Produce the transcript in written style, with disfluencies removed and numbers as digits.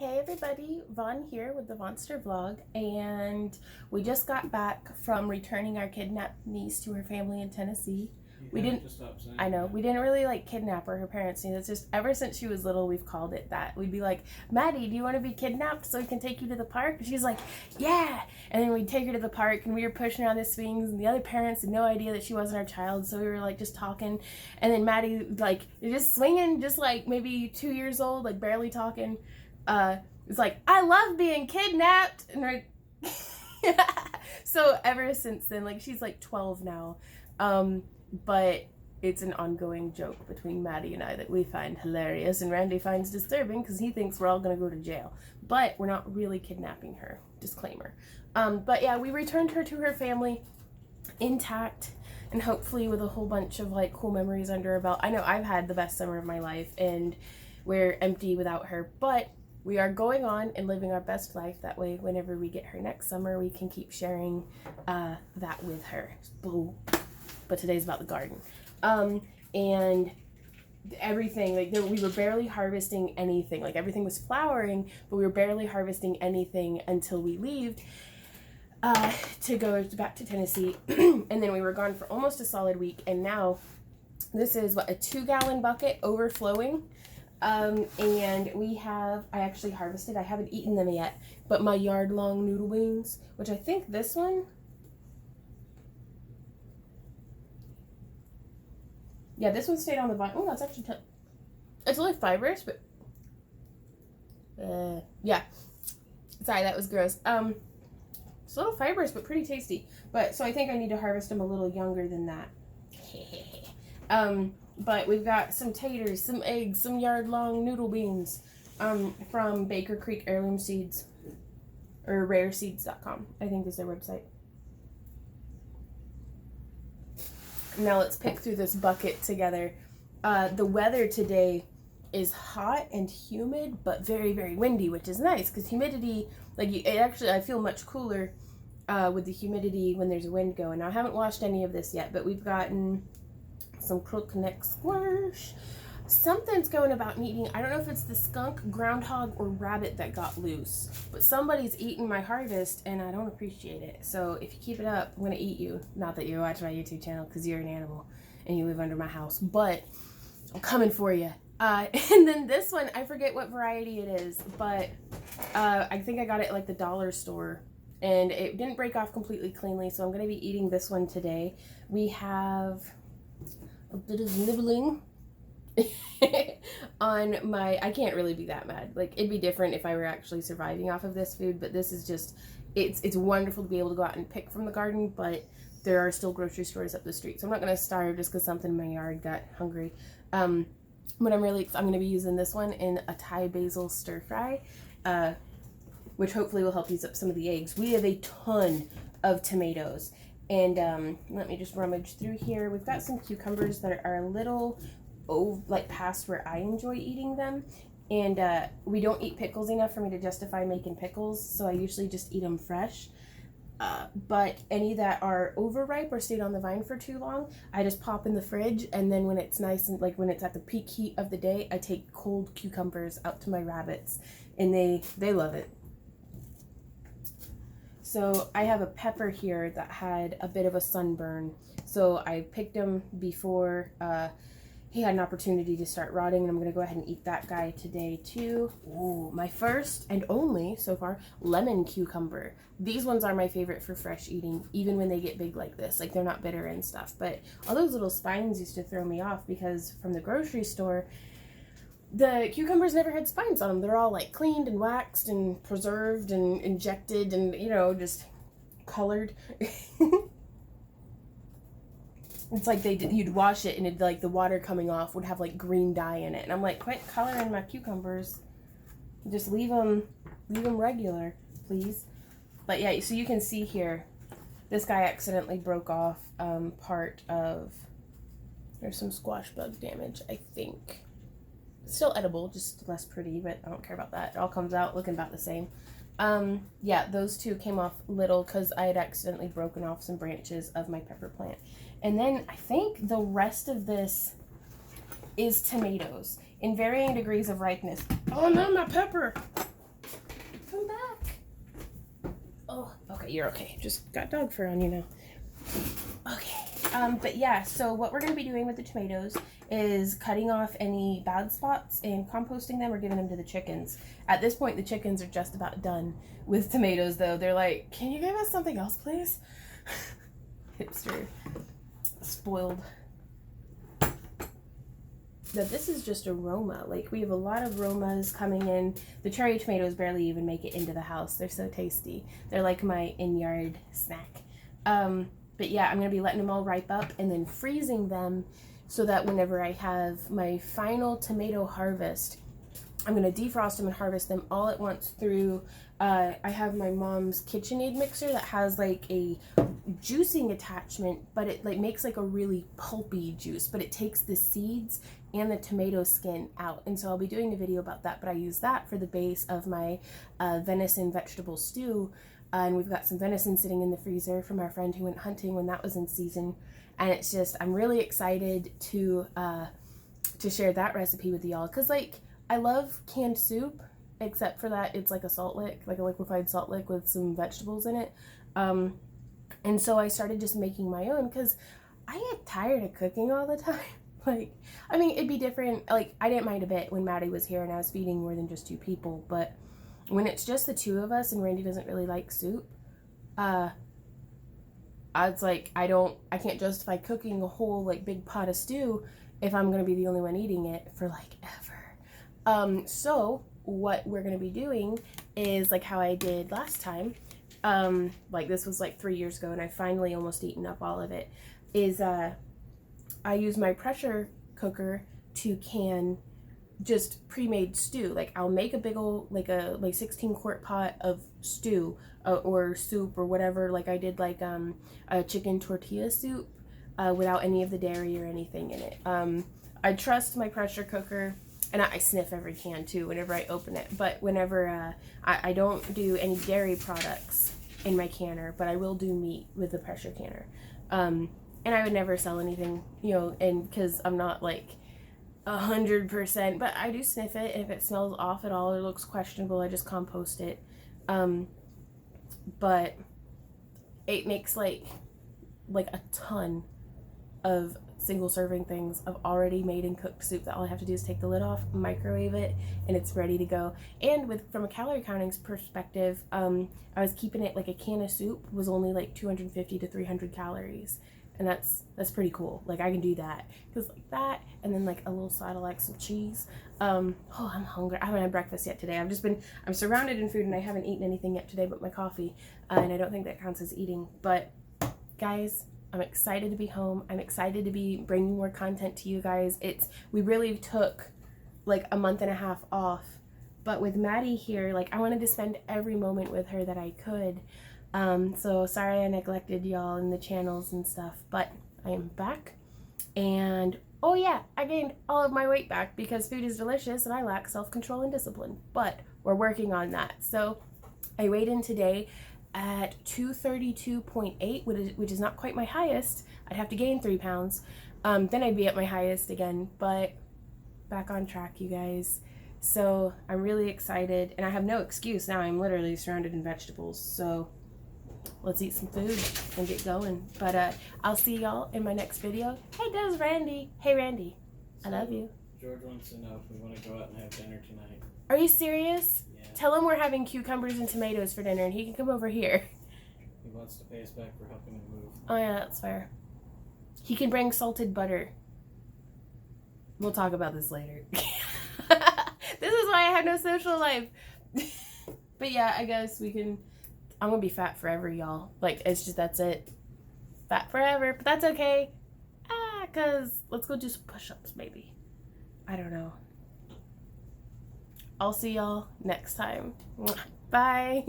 Hey everybody, Vaughn here with the Vonster vlog, and we just got back from returning our kidnapped niece to her family in Tennessee. We didn't really like kidnap her. Her parents knew. It's just ever since she was little we've called it that. We'd be like, Maddie, do you want to be kidnapped so we can take you to the park? And she's like, yeah. And then we'd take her to the park and we were pushing her on the swings and the other parents had no idea that she wasn't our child, so we were like just talking, and then Maddie like just swinging, just like maybe 2 years old, like barely talking. It's like, I love being kidnapped, and we're so ever since then, like she's like 12 now, but it's an ongoing joke between Maddie and I that we find hilarious and Randy finds disturbing because he thinks we're all gonna go to jail, but we're not really kidnapping her, disclaimer. But yeah, we returned her to her family intact and hopefully with a whole bunch of like cool memories under her belt. I know I've had the best summer of my life and we're empty without her, but we are going on and living our best life. That way, whenever we get her next summer, we can keep sharing that with her. Boo. But today's about the garden. And everything, like we were barely harvesting anything. Like everything was flowering, but we were barely harvesting anything until we leave to go back to Tennessee. And then we were gone for almost a solid week. And now this is what, a 2-gallon bucket overflowing. And we have, I actually harvested, I haven't eaten them yet, but my yard-long noodle beans, which I think this one, yeah, this one stayed on the vine. Oh, that's actually, it's a little fibrous, but, yeah, sorry, that was gross. It's a little fibrous, but pretty tasty, but, so I think I need to harvest them a little younger than that. But we've got some taters, some eggs, some yard-long noodle beans from Baker Creek Heirloom Seeds, or rareseeds.com, I think is their website. Now let's pick through this bucket together. The weather today is hot and humid, but very, very windy, which is nice because humidity, like it actually, I feel much cooler with the humidity when there's a wind going. Now I haven't washed any of this yet, but we've gotten some crookneck squash. Something's going about eating. I don't know if it's the skunk, groundhog, or rabbit that got loose, but somebody's eating my harvest and I don't appreciate it. So if you keep it up, I'm gonna eat you. Not that you watch my YouTube channel because you're an animal and you live under my house, but I'm coming for you. And then this one, I forget what variety it is, but I think I got it at like the dollar store and it didn't break off completely cleanly, so I'm gonna be eating this one today. We have a bit of nibbling on my, I can't really be that mad. Like, it'd be different if I were actually surviving off of this food, but this is just, it's wonderful to be able to go out and pick from the garden, but there are still grocery stores up the street, so I'm not going to starve just because something in my yard got hungry. But I'm going to be using this one in a Thai basil stir fry, which hopefully will help use up some of the eggs. We have a ton of tomatoes. And let me just rummage through here. We've got some cucumbers that are a little, like past where I enjoy eating them. And we don't eat pickles enough for me to justify making pickles, so I usually just eat them fresh. But any that are overripe or stayed on the vine for too long, I just pop in the fridge, and then when it's nice and like when it's at the peak heat of the day, I take cold cucumbers out to my rabbits, and they love it. So I have a pepper here that had a bit of a sunburn. So I picked him before he had an opportunity to start rotting, and I'm gonna go ahead and eat that guy today too. Ooh, my first and only so far lemon cucumber. These ones are my favorite for fresh eating, even when they get big like this. Like they're not bitter and stuff, but all those little spines used to throw me off because from the grocery store, the cucumbers never had spines on them. They're all like cleaned and waxed and preserved and injected and, you know, just colored. It's like you'd wash it and it'd like the water coming off would have like green dye in it. And I'm like, quit coloring my cucumbers. Just leave them regular, please. But yeah, so you can see here, this guy accidentally broke off part of, there's some squash bug damage, I think. Still edible, just less pretty, but I don't care about that. It all comes out looking about the same. Yeah, those two came off little because I had accidentally broken off some branches of my pepper plant. And then I think the rest of this is tomatoes in varying degrees of ripeness. Oh no, my pepper! Oh, okay, you're okay. Just got dog fur on you now. Okay. But yeah, so what we're going to be doing with the tomatoes is cutting off any bad spots and composting them or giving them to the chickens. At this point, the chickens are just about done with tomatoes, though. They're like, can you give us something else, please? Hipster. Spoiled. Now, this is just aroma. Like, we have a lot of aromas coming in. The cherry tomatoes barely even make it into the house. They're so tasty. They're like my in-yard snack. But yeah, I'm going to be letting them all ripe up and then freezing them so that whenever I have my final tomato harvest, I'm going to defrost them and harvest them all at once through, I have my mom's KitchenAid mixer that has like a juicing attachment, but it like makes like a really pulpy juice, but it takes the seeds and the tomato skin out. And so I'll be doing a video about that, but I use that for the base of my venison vegetable stew. And we've got some venison sitting in the freezer from our friend who went hunting when that was in season. And it's just, I'm really excited to share that recipe with y'all. Cause like, I love canned soup, except for that it's like a salt lick, like a liquefied salt lick with some vegetables in it. And so I started just making my own because I get tired of cooking all the time. Like, I mean, it'd be different. Like, I didn't mind a bit when Maddie was here and I was feeding more than just 2 people, but when it's just the 2 of us and Randy doesn't really like soup, it's like, I can't justify cooking a whole like big pot of stew if I'm going to be the only one eating it for like ever. So what we're going to be doing is like how I did last time. Like this was like 3 years ago and I finally almost eaten up all of it, is, I use my pressure cooker to can just pre-made stew. Like I'll make a big old like 16 quart pot of stew or soup or whatever. Like I did like a chicken tortilla soup without any of the dairy or anything in it. I trust my pressure cooker, and I sniff every can too whenever I open it. But whenever I don't do any dairy products in my canner, but I will do meat with the pressure canner. And I would never sell anything, you know, and because I'm not like 100%, but I do sniff it. If it smells off at all or looks questionable, I just compost it. But it makes like a ton of single serving things of already made and cooked soup that all I have to do is take the lid off, microwave it, and it's ready to go. And from a calorie counting perspective, I was keeping it like a can of soup was only like 250 to 300 calories. And that's pretty cool. Like I can do that because like that, and then like a little side of like some cheese. Oh, I'm hungry. I haven't had breakfast yet today. I'm surrounded in food and I haven't eaten anything yet today but my coffee. And I don't think that counts as eating. But guys, I'm excited to be home. I'm excited to be bringing more content to you guys. We really took like a month and a half off, but with Maddie here, like I wanted to spend every moment with her that I could. So sorry I neglected y'all in the channels and stuff, but I am back. And oh yeah, I gained all of my weight back because food is delicious and I lack self-control and discipline, but we're working on that. So I weighed in today at 232.8, which is not quite my highest. I'd have to gain 3 pounds. Then I'd be at my highest again, but back on track, you guys. So I'm really excited and I have no excuse now. I'm literally surrounded in vegetables. So let's eat some food and get going. But I'll see y'all in my next video. Hey, there's Randy. Hey, Randy. I love you. George wants to know if we want to go out and have dinner tonight. Are you serious? Yeah. Tell him we're having cucumbers and tomatoes for dinner and he can come over here. He wants to pay us back for helping him move. Oh yeah, that's fair. He can bring salted butter. We'll talk about this later. This is why I have no social life. But yeah, I guess we can... I'm gonna be fat forever, y'all. Like, it's just, that's it. Fat forever, but that's okay. Cause let's go do some push-ups, maybe. I don't know. I'll see y'all next time. Bye.